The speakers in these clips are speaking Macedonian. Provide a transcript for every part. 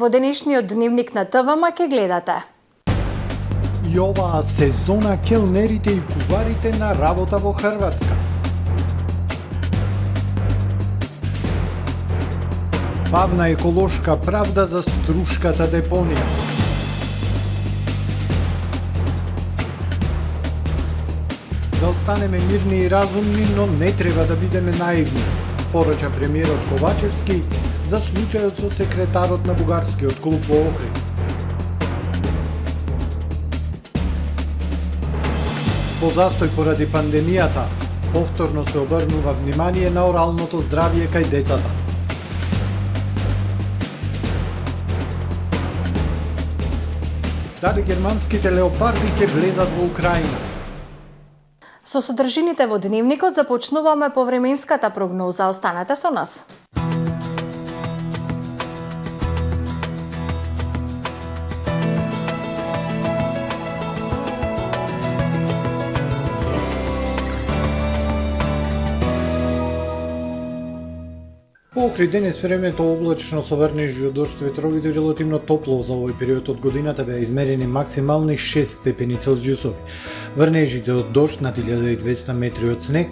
во денешниот дневник на ТВМ ке гледате. И оваа сезона келнерите и куварите на работа во Хрватска. Бавна еколошка правда за струшката депонија. Да останеме мирни и разумни, но не треба да бидеме наивни, порача премиерот Ковачевски за случајот со секретарот на бугарскиот клуб во Охрид. По застој поради пандемијата, повторно се обрнува внимание на оралното здравје кај децата. Дали германските леопарди ќе влезат во Украина? Со содржините во дневникот започнуваме по временската прогноза. Останете со нас. Во Охрид денес времето облачно со врнежи од дожд, ветровите релативно топло за овој период од годината беа измерени максимални 6 степени Целзиусови. Врнежите од дожд над 1200 метри од снег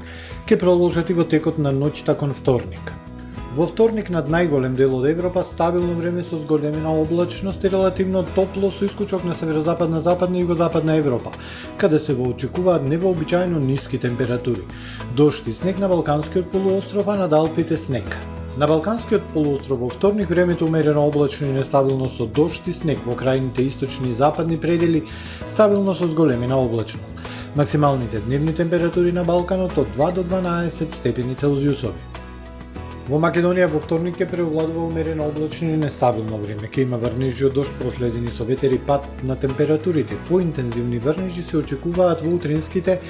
ќе продолжат и во текот на ноќта кон вторник. Во вторник над најголем дел од Европа стабилно време со зголемена облачност и релативно топло со исклучок на северозападна, западна и југозападна Европа, каде се воочекуваат невообичаено ниски температури. Дожд и снег на Балканскиот полуостров, а над Алпите снег. На Балканскиот полуостров во вторник времето умерено облачно и нестабилно со дожд и снег, во крајните источни и западни предели стабилно со зголемена облачност. Максималните дневни температури на Балканот од 2 до 12 степени Целзиусови. Во Македонија во вторник ќе преовладува умерено облачно и нестабилно време. Ќе има врнежи од дожд проследени со ветер и пад на температурите. Поинтензивни врнежи се очекуваат во утринските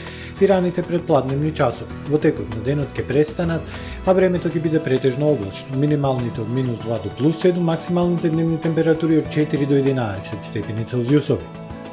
и раните предпладневни часови. Во текот на денот ќе престанат, а времето ќе биде претежно облачно. Минималните од -2 до +7, максималните дневни температури од 4 до 11 степени Целзиусови.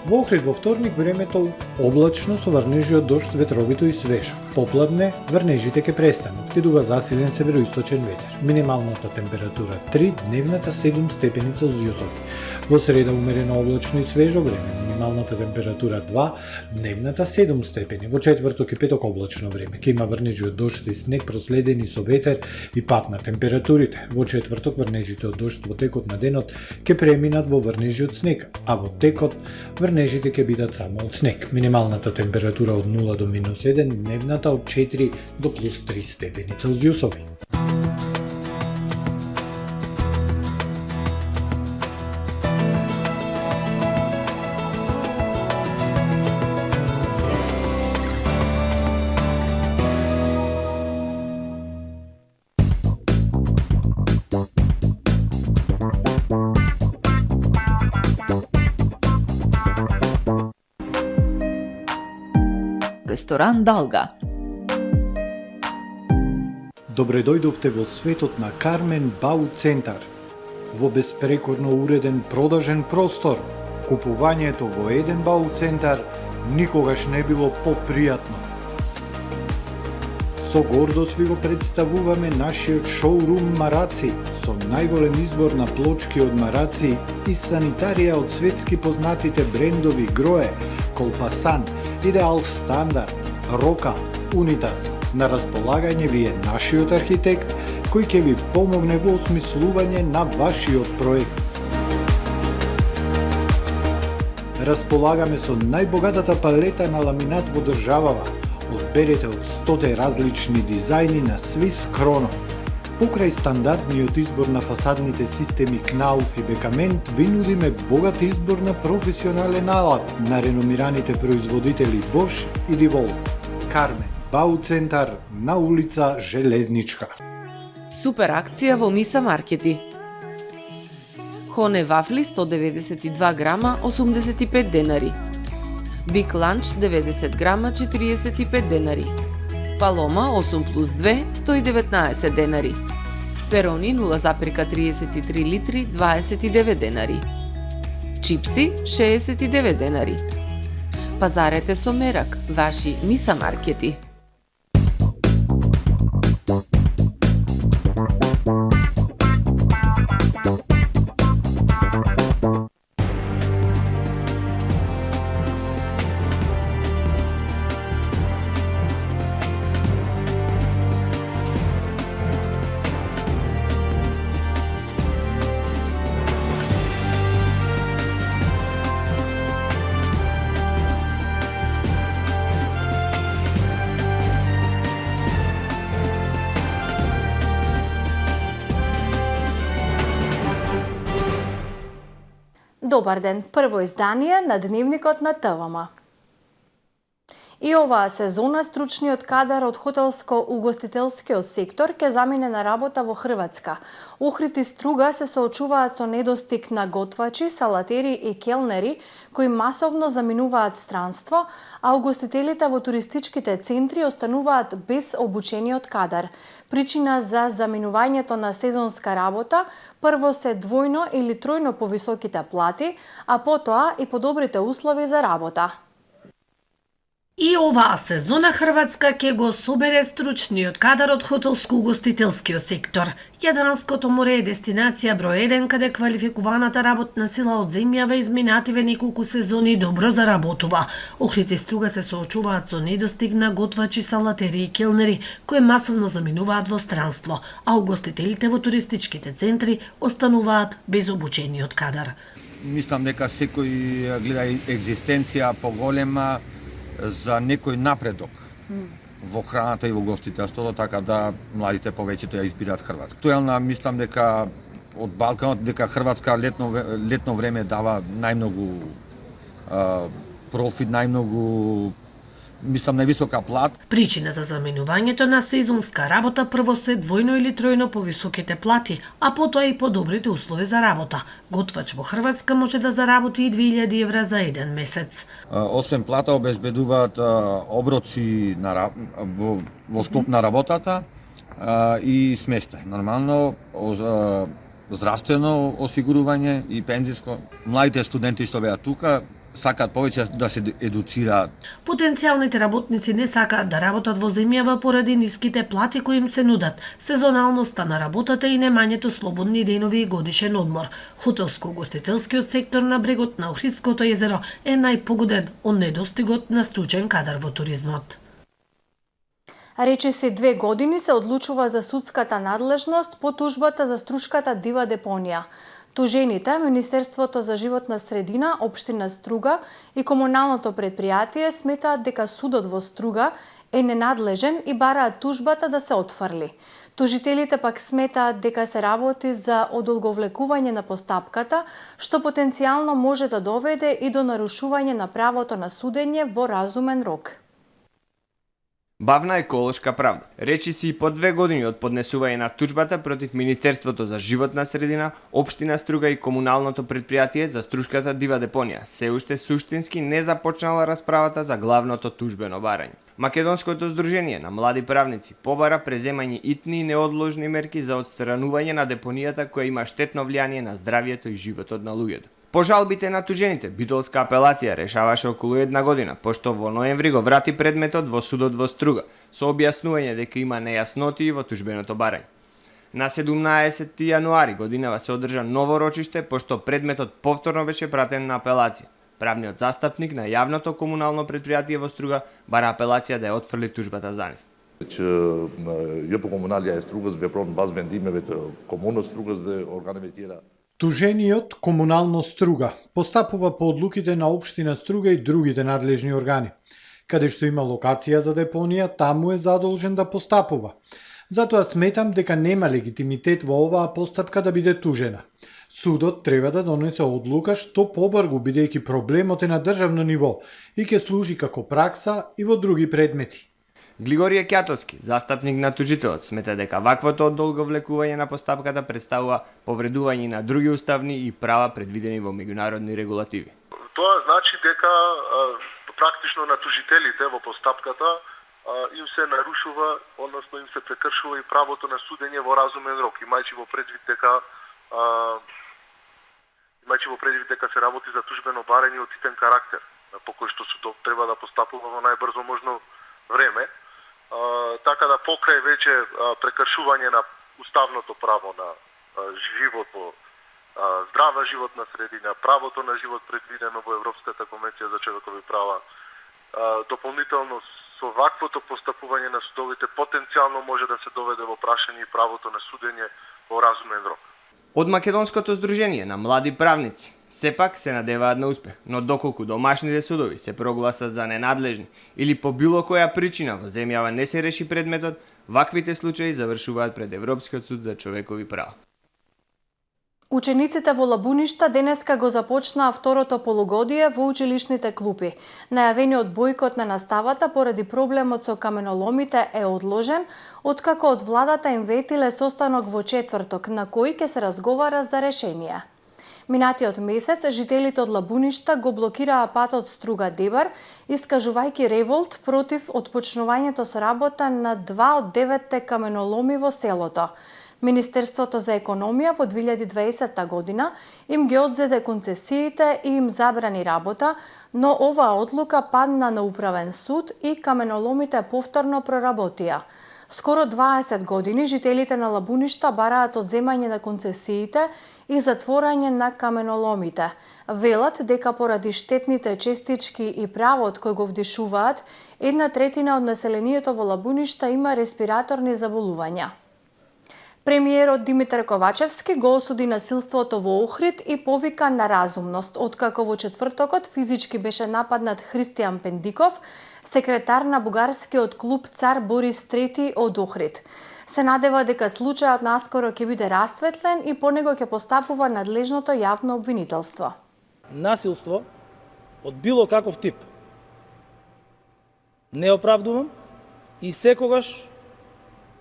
Во Охрид во вторник времето облачно со врнежи од дожд, ветровито и свежо. Попладне врнежите ќе престанат, ќе дува засилен североисточен ветер. Минималната температура 3, дневната 7 степени Целзиусови. Во среда умерено облачно и свежо време, минималната температура 2, дневната 7 степени. Во четврток и петок облачно време, ќе има врнежи од дожд и снег проследени со ветер и пад на температурите. Во четврток врнежите од дожд во текот на денот ќе преминат во врнежи од снег, а во текот врнежите ќе бидат само од снег. Минималната температура од 0 до -1, дневната од 4 до +3 степени Целзиусови. Ресторан Далга. Добре дојдовте во светот на Кармен Бау Центар. Во беспрекорно уреден продажен простор, купувањето во еден Бау Центар никогаш не било попријатно. Со гордост ви го представуваме нашиот шоурум Мараци, со најголем избор на плочки од Мараци и санитарија од светски познатите брендови Грое, Колпасан, Идеал Стандард, Рока, Унитас. На располагање ви е нашиот архитект, кој ќе ви помогне во осмислување на вашиот проект. Располагаме со најбогатата палета на ламинат во државава. Одберете од 100 различни дизајни на Swiss Chrono. Покрај стандардниот избор на фасадните системи Knauf и Бекамент, ви нудиме богат избор на професионален алат на реномираните производители Bosch и Divol. Кармен Бау Центар на улица Железничка. Супер акција во Миса Маркети. Хоне вафли 192 грама 85 денари. Биг ланч 90 грама 45 денари. Палома 8+2 119 денари. Перони 0,33 литри 29 денари. Чипси 69 денари. Пазарете со мерак, ваши Миса Маркети. Добар ден, прво издание на Дневникот на ТВМ. И оваа сезона стручниот кадар од хотелско-угостителскиот сектор ќе замине на работа во Хрватска. Охрид и Струга се соочуваат со недостиг на готвачи, салатери и келнери кои масовно заминуваат странство, а угостителите во туристичките центри остануваат без обучениот кадар. Причина за заминувањето на сезонска работа прво се двојно или тројно повисоките плати, а потоа и подобрите услови за работа. И оваа сезона Хрватска ќе го собере стручниот кадар од хотелско-угостителскиот сектор. Јадранското море е дестинација број 1 каде квалификуваната работна сила од земјава изминативе неколку сезони добро заработува. Охрид и Струга се соочуваат со недостиг на готвачи, салатери и келнери кои масовно заминуваат во странство, а угостителите во туристичките центри остануваат без обучениот кадар. Мислам дека секој гледа екзистенција поголема за некој напредок во храната и во гостителството, така да младите повеќето ја избираат Хрватска. Актуелна мислам дека од Балканот дека Хрватска летно време дава најмногу профит, најмногу мислам највисока плат. Причина за заминувањето на сезонска работа прво се двојно или тројно повисоките плати, а потоа и подобрите услови за работа. Готвач во Хрватска може да заработи и 2000 евра за еден месец. Освен плата обезбедуваат оброци во склоп на работата и смештај. Нормално здравствено осигурување и пензиско. Младите студенти што беа тука сакаат повеќе да се едуцираат. Потенцијалните работници не сакаат да работат во земјава поради ниските плати кои им се нудат, сезоналноста на работата и немањето слободни денови и годишен одмор. Хотелско-угостителскиот сектор на брегот на Охридското езеро е најпогоден од недостигот на стручен кадар во туризмот. Речиси 2 години се одлучува за судската надлежност по тужбата за струшката дива депонија. Тужените, Министерството за животна средина, Општина Струга и комуналното предпријатие сметаат дека судот во Струга е ненадлежен и бараат тужбата да се отфрли. Тужителите пак сметаат дека се работи за одолговлекување на постапката, што потенцијално може да доведе и до нарушување на правото на судење во разумен рок. Бавна еколошка правда. Речиси и по 2 години од поднесување на тужбата против Министерството за животна средина, Општина Струга и комуналното предпријатие за струшката дива депонија, се уште суштински не започнала расправата за главното тужбено барање. Македонското здружение на млади правници побара преземање итни и неодложни мерки за отстранување на депонијата која има штетно влијание на здравјето и животот на луѓето. По жалбите на тужените, битолска апелација решаваше околу 1 година, пошто во ноември го врати предметот во судот во Струга, со објаснување дека има нејасноти во тужбеното барање. На 17 јануари годинава се одржа ново рочиште, пошто предметот повторно беше пратен на апелација. Правниот застапник на јавното комунално предпријатие во Струга бара апелација да ја отфрли тужбата за нив. Јопо комуналија е Стругас, вепрон базбен димевет комуно Стругас де органиметира. Тужениот комунално Струга постапува по одлуките на Општина Струга и другите надлежни органи. Каде што има локација за депонија, таму е задолжен да постапува. Затоа сметам дека нема легитимитет во оваа постапка да биде тужена. Судот треба да донесе одлука што побрзо, бидејќи проблемот е на државно ниво и ќе служи како пракса и во други предмети. Глигорije Кјатовски, застапник на тужителот, смета дека ваквото одолговлекување на постапката представува повредување на други уставни и права предвидени во меѓународни регулативи. Тоа значи дека практично на тужителите во постапката им се нарушува, односно им се прекршува и правото на судење во разумен рок, имајќи во предвид дека се работи за тужбено барање од итен карактер, по кој што судот треба да постапува во најбрзо можно време. Така да покрај веќе прекршување на уставното право на живот во здрава животна средина, правото на живот предвидено во Европската конвенција за човекови права, дополнително со ваквото постапување на судовите потенцијално може да се доведе во прашање и правото на судење во разумен рок. Од Македонското здружение на млади правници сепак се надеваат на успех, но доколку домашните судови се прогласат за ненадлежни или по било која причина во земјава не се реши предметот, ваквите случаи завршуваат пред Европскиот суд за човекови права. Учениците во Лабуништа денеска го започнаа второто полугодие во училишните клупи. Најавениот бојкот на наставата поради проблемот со каменоломите е одложен, откако од владата им ветиле состанок во четврток на кој ќе се разговара за решение. Минатиот месец жителите од Лабуништа го блокираа патот Струга-Дебар, искажувајќи револт против отпочнувањето со работа на 2 од 9 каменоломи во селото. Министерството за економија во 2020 година им ги одзеде концесиите и им забрани работа, но оваа одлука падна на управен суд и каменоломите повторно проработија. Скоро 20 години жителите на Лабуништа бараат одземање на концесиите и затворање на каменоломите. Велат дека поради штетните честички и правот кој го вдишуваат, 1/3 од населението во Лабуништа има респираторни заболувања. Премиерот Димитар Ковачевски го осуди насилството во Охрид и повика на разумност, откако во четвртокот физички беше нападнат Христијан Пендиков, секретар на бугарскиот клуб Цар Борис III од Охрид. Се надева дека случајот наскоро ќе биде расветлен и по него ќе постапува надлежното јавно обвинителство. Насилство од било каков тип не оправдувам и секогаш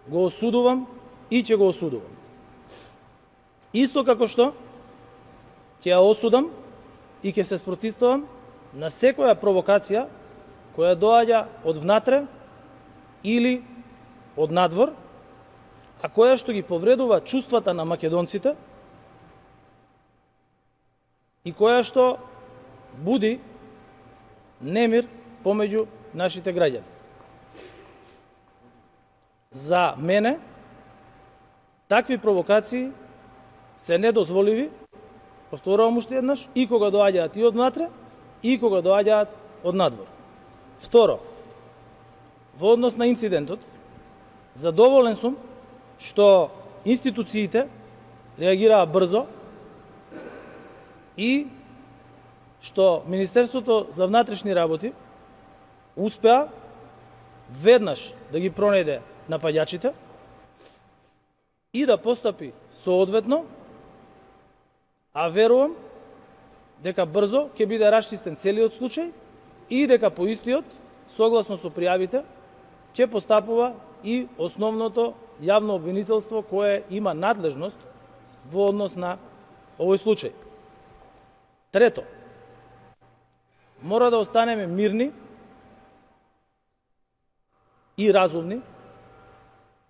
го осудувам и ќе го осудувам. Исто како што ќе ја осудам и ќе се спротивставам на секоја провокација која доаѓа од внатре или од надвор, а која што ги повредува чувствата на македонците и која што буди немир помеѓу нашите граѓани. За мене, такви провокации се недозволиви, повторувам уште еднаш, и кога доаѓаат и од внатре, и кога доаѓаат од надвор. Второ, во однос на инцидентот, задоволен сум што институциите реагираа брзо и што Министерството за внатрешни работи успеа веднаш да ги пронајде напаѓачите и да постапи соодветно, а верувам дека брзо ќе биде расчистен целиот случај и дека по истиот, согласно со пријавите, ќе постапува и основното јавно обвинителство кое има надлежност во однос на овој случај. Трето, мора да останеме мирни и разумни,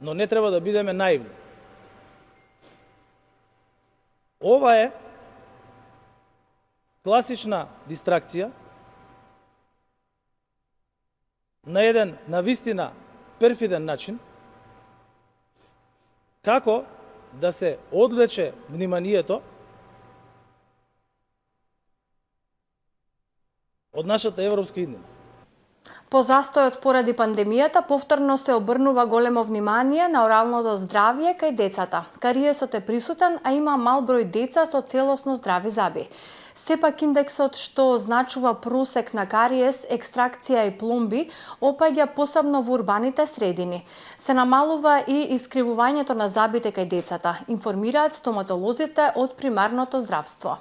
но не треба да бидеме наивни. Ова е класична дистракција на еден навистина перфиден начин, како да се одвлече вниманието од нашата европска иднина. По застојот поради пандемијата, повторно се обрнува големо внимание на оралното здравје кај децата. Кариесот е присутен, а има мал број деца со целосно здрави зъби. Сепак индексот што означува просек на кариес, екстракција и пломби, опаѓа посебно во урбаните средини. Се намалува и искривувањето на зъбите кај децата, информираат стоматолозите од примарното здравство.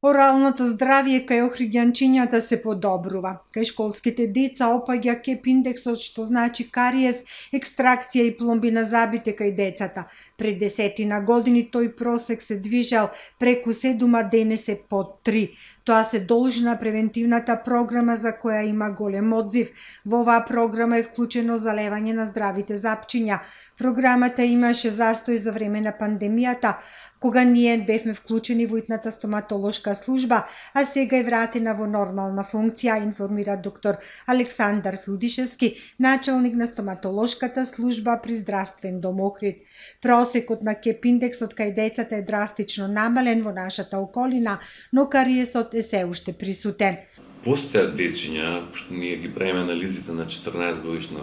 Оралното здравје кај охриѓанчињата се подобрува. Кај школските деца опаѓа кеп индексот што значи кариес, екстракција и пломби на зъбите кај децата. Пред 10 години тој просек се движал преку 7, а денес е под 3. Тоа се должи на превентивната програма за која има голем одзив. Во оваа програма е вклучено залевање на здравите зъбчиња. Програмата имаше застој за време на пандемијата, кога ние бевме вклучени во итната стоматолошка служба, а сега е вратена во нормална функција, информира доктор Александар Филдишевски, началник на стоматолошката служба при Здравствен дом Охрид. Просекот на кеп индексот кај децата е драстично намален во нашата околина, но кариесот е се уште присутен. Постојат дечиња, што ние ги правиме анализите на 14 годишна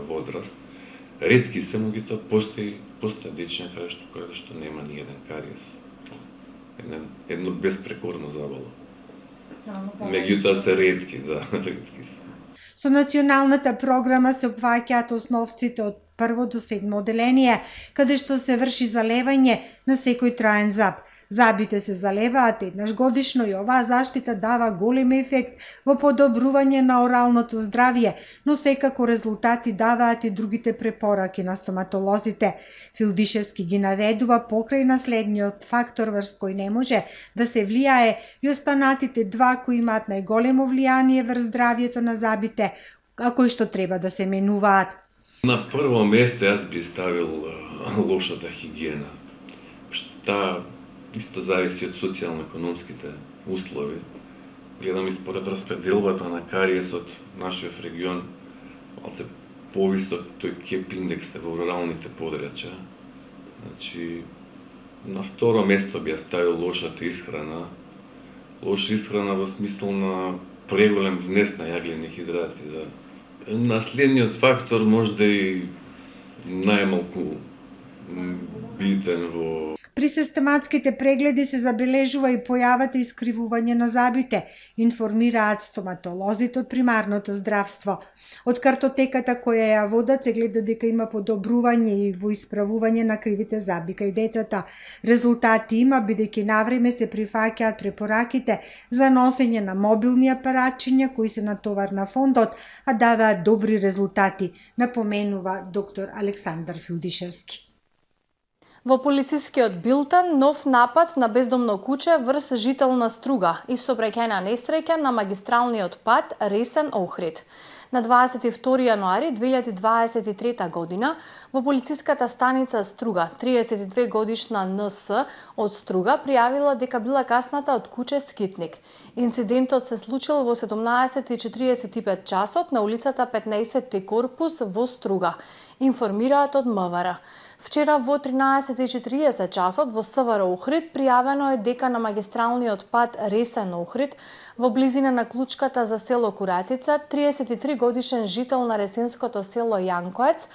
возраст, ретки се, меѓутоа постојат дечиња каде што нема ни еден кариес. Едно безпрекорно заболо. Меѓутоа се ретки, ретки се. Со националната програма се опфаќаат основците од 1 до 7 оделение, каде што се врши залевање на секој траен заб. Забите се залеваат еднаш годишно и оваа заштита дава голем ефект во подобрување на оралното здравје, но секако резултати даваат и другите препораки на стоматолозите. Филдишевски ги наведува покрај наследниот фактор врз кој не може да се влијае и останатите два кои имаат најголемо влијание врз здравјето на забите, а кои што треба да се менуваат. На прво место јас би ставил лошата хигиена. Таа исто зависи од социјално-економските услови. Гледам и според распределбата на кариесот нашиот регион, малце повисок тој кеп индекс во руралните подрачја. Значи, на второ место би ја ставил лошата исхрана. Лоша исхрана во смисла на преголем внес на јаглени хидрати. Наследниот фактор може да и најмалку битен во... При систематските прегледи се забележува и појавата искривување на забите, информираат стоматолозите од примарното здравство. Од картотеката која ја водат се гледа дека има подобрување и во исправување на кривите заби кај децата. Резултати има бидејќи навреме се прифаќаат препораките за носење на мобилни апаратчиња кои се натовар на фондот, а даваат добри резултати, напоменува доктор Александар Филдишевски. Во полицискиот билтен нов напад на бездомно куче врз жител на Струга и сообраќајна несреќа на магистралниот пат Ресен-Охрид. На 22 јануари 2023 година во полициската станица Струга 32 годишна НС од Струга пријавила дека била касната од куче скитник. Инцидентот се случил во 17:45 часот на улицата 15 корпус во Струга, информираат од МВР. Вчера во 13:40 часот во СВР Охрид пријавено е дека на магистралниот пат Ресен-Охрид во близина на клучката за село Куратица 33 годишен жител на ресенското село Јанкоец,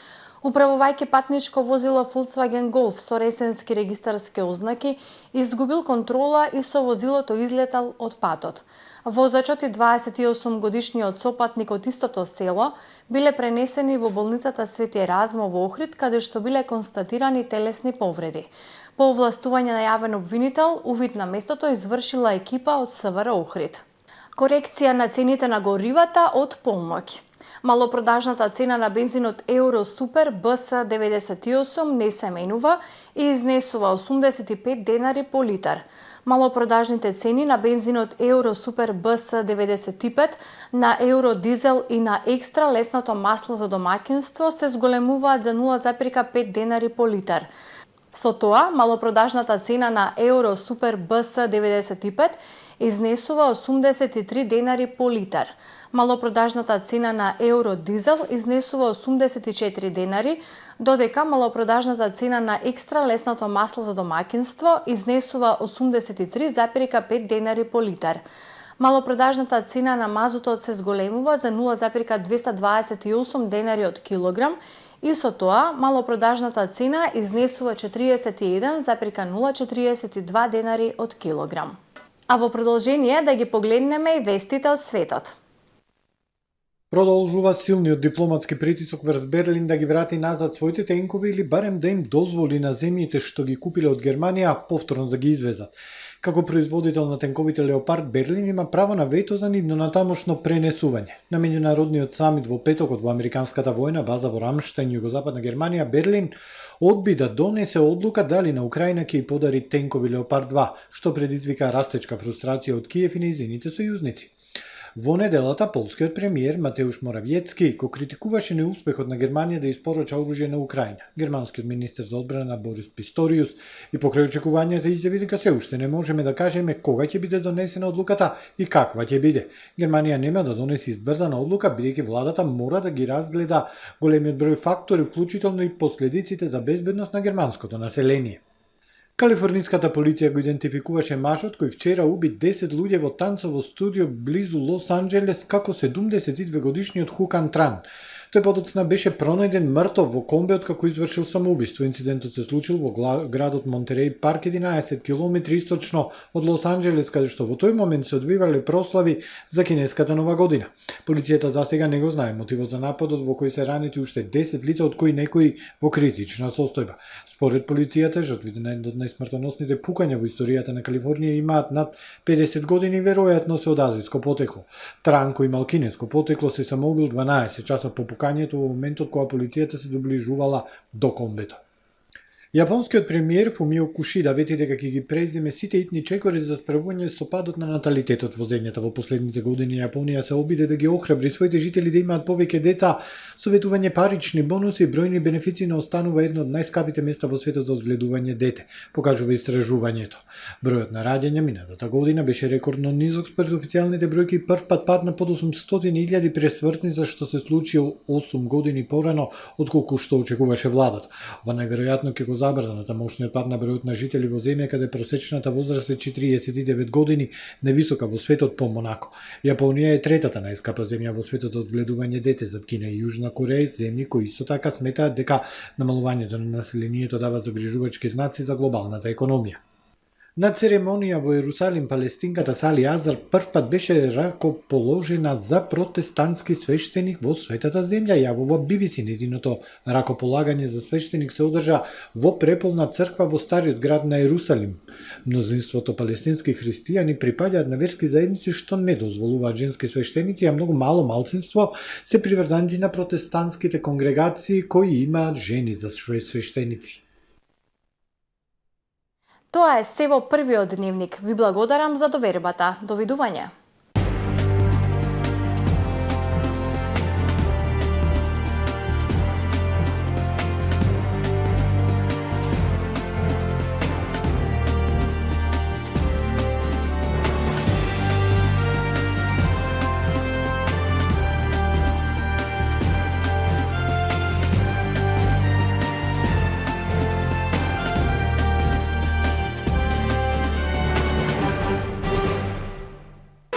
управувајќи патничко возило Volkswagen Golf со ресенски регистарски ознаки, изгубил контрола и со возилото излетал од патот. Возачот и 28 годишниот сопатник од истото село биле пренесени во болницата Свети Еразмо во Охрид, каде што биле констатирани телесни повреди. По овластување на јавен обвинител, увид на местото извршила екипа од СВР Охрид. Корекција на цените на горивата од помоќ. Малопродажната цена на бензинот Еуро Супер БС 98 не се менува и изнесува 85 денари по литар. Малопродажните цени на бензинот Еуро Супер БС 95, на Еуро Дизел и на екстра лесното масло за домаќинство се зголемуваат за 0,5 денари по литар. Со тоа, малопродажната цена на Еуро Супер БС 95 изнесува 83 денари по литар. Малопродажната цена на Еуро Дизел изнесува 84 денари, додека малопродажната цена на екстра лесното масло за домаќинство изнесува 83,5 денари по литар. Малопродажната цена на мазутот се зголемува за 0,228 денари од килограм и со тоа малопродажната цена изнесува 41,042 денари од килограм. А во продолжение да ги погледнеме и вестите од светот. Продолжува силниот дипломатски притисок врз Берлин да ги врати назад своите тенкови или барем да им дозволи на земјите што ги купиле од Германија повторно да ги извезат. Како производител на тенковите Леопард, Берлин има право на вето за нивно натамошно пренесување. На меѓународниот самит во петокот во американската војна база во Рамштајн, југозападна Германија, Берлин одби да донесе одлука дали на Украина ќе ја подари тенкови Леопард 2, што предизвика растечка фрустрација од Киев и нејзините сојузници. Во неделата, полскиот премиер Матеуш Моравиецки го критикуваше неуспехот на Германија да испоруча оружје на Украина. Германскиот министер за одбрана Борис Писториус и покрај очекувањата изјави дека се уште не можеме да кажеме кога ќе биде донесена одлуката и каква ќе биде. Германија нема да донесе избрзана одлука бидејќи владата мора да ги разгледа големиот број фактори, вклучително и последиците за безбедност на германското население. Калифорниската полиција го идентификуваше мажот кој вчера уби 10 луѓе во танцово студио близу Лос Анџелес како 72 годишниот Хукан Тран. Тој подоцна беше пронајден мртов во комбиот како извршил самоубиство. Инцидентот се случил во градот Монтереј Парк, 11 км источно од Лос Анџелес, каде што во тој момент се одвивале прослави за кинеската нова година. Полицијата засега не го знае мотивот за нападот, во кој се ранети уште 10 лица, од кои некои во критична состојба. Според полицијата, жртвите на едно од најсмртоносните пукања во историјата на Калифорнија имаат над 50 години и веројатно се од азијско потекло. Транко имал кинеско потекло, се самоубил 12 часа по пукањето во моментот кога полицијата се доближувала до комбето. Јапонскиот премиер Фумио Кишида вети дека ќе ги преземе сите итни чекори за справување со падот на наталитетот во земјата. Во последните години Јапонија се обиде да ги охрабри своите жители да имаат повеќе деца, советување парични бонуси и бројни бенефиции на останува едно од најскапите места во светот за одгледување дете, покажува истражувањето. Бројот на раѓања минатата година беше рекордно низок според официјалните бројки, прв пат падна под 800.000 пресмртни, за што се случи 8 години порано отколку што очекуваше владата. Ова најверојатно ќе го забрзаната мощниот пад на бројот на жители во земја каде просечната возраст е 49 години, највисока во светот по Монако. Јапонија е третата најскапа земја во светот за одгледување дете, зад Кина и Јужна Кореја, земји кои исто така сметаат дека намалувањето на населението дава загрижувачки знаци за глобалната економија. На церемонија во Ерусалим палестинката Сали Азар првпат беше ракоположена за протестантски свештеник во светата земја, јавува BBC. Незиното ракополагање за свештеник се одржа во преполна црква во стариот град на Ерусалим. Мнозинството палестински христијани припаѓаат на верски заедници што не дозволуваат женски свештеници, а многу мало малцинство се приврзаници на протестантските конгрегации кои имаат жени за свештеници. Тоа е се во првиот дневник. Ви благодарам за довербата. Довидување.